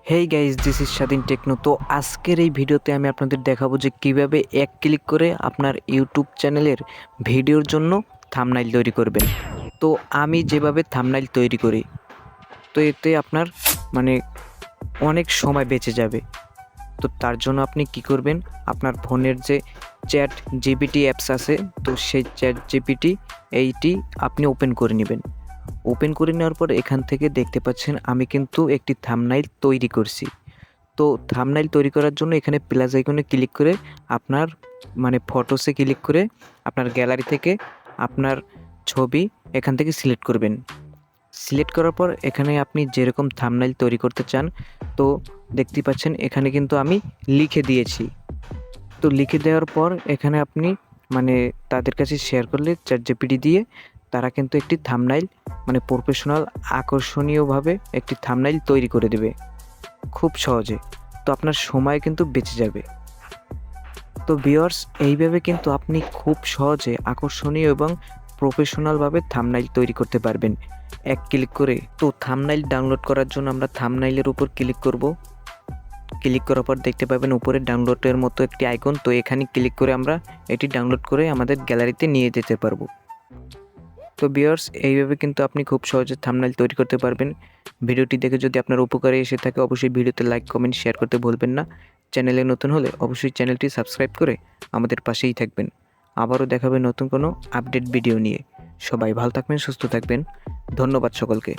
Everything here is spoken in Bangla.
হেই গাইজ, দিস ইজ স্বাধীন টেকনো। তো আজকের এই ভিডিওতে আমি আপনাদের দেখাবো যে কিভাবে এক ক্লিক করে আপনার ইউটিউব চ্যানেলের ভিডিওর জন্য থাম্বনেইল তৈরি করবেন। তো আমি যেভাবে থাম্বনেইল তৈরি করি, তো এতে আপনার মানে অনেক সময় বেঁচে যাবে। তো তার জন্য আপনি কি করবেন, আপনার ফোনের যে চ্যাট জিপিটি অ্যাপস আছে, তো সেই চ্যাট জিপিটি এইটি আপনি ওপেন করে নেবেন। ওপেন করে নেওয়ার পর এখান থেকে দেখতে পাচ্ছেন আমি কিন্তু একটি থাম্বনেইল তৈরি করছি। তো থাম্বনেইল তৈরি করার জন্য এখানে প্লাস আইকনে ক্লিক করে আপনার ফটোসে ক্লিক করে আপনার গ্যালারি থেকে আপনার ছবি এখান থেকে সিলেক্ট করবেন। সিলেক্ট করার পর এখানে আপনি যেরকম থাম্বনেইল তৈরি করতে চান, তো দেখতে পাচ্ছেন এখানে কিন্তু আমি লিখে দিয়েছি। তো লিখে দেওয়ার পর এখানে আপনি তাদের কাছে শেয়ার করলে চ্যাটজিপিটি দিয়ে তারা কিন্তু একটি থাম্বনেইল প্রফেশনাল আকর্ষণীয়ভাবে একটি থাম্বনেইল তৈরি করে দেবে খুব সহজে। তো আপনার সময় কিন্তু বেঁচে যাবে। তো ভিউয়ার্স, এইভাবে কিন্তু আপনি খুব সহজে আকর্ষণীয় এবং প্রফেশনালভাবে থাম্বনেইল তৈরি করতে পারবেন এক ক্লিক করে। তো থাম্বনেইল ডাউনলোড করার জন্য আমরা থাম্বনেইলের উপর ক্লিক করব। ক্লিক করার পর দেখতে পাবেন উপরে ডাউনলোডের মতো একটি আইকন। তো এখানে ক্লিক করে আমরা এটি ডাউনলোড করে আমাদের গ্যালারিতে নিয়ে যেতে পারবো। তো ভিউয়ার্স, এইভাবে কিন্তু আপনি খুব সহজে থাম্বনেইল তৈরি করতে পারবেন। ভিডিওটি দেখে যদি আপনার উপকারে এসে থাকে, অবশ্যই ভিডিওতে লাইক, কমেন্ট, শেয়ার করতে ভুলবেন না। চ্যানেলে নতুন হলে অবশ্যই চ্যানেলটি সাবস্ক্রাইব করে আমাদের পাশেই থাকবেন। আবারও দেখাবে নতুন কোনো আপডেট ভিডিও নিয়ে। সবাই ভালো থাকবেন, সুস্থ থাকবেন। ধন্যবাদ সকলকে।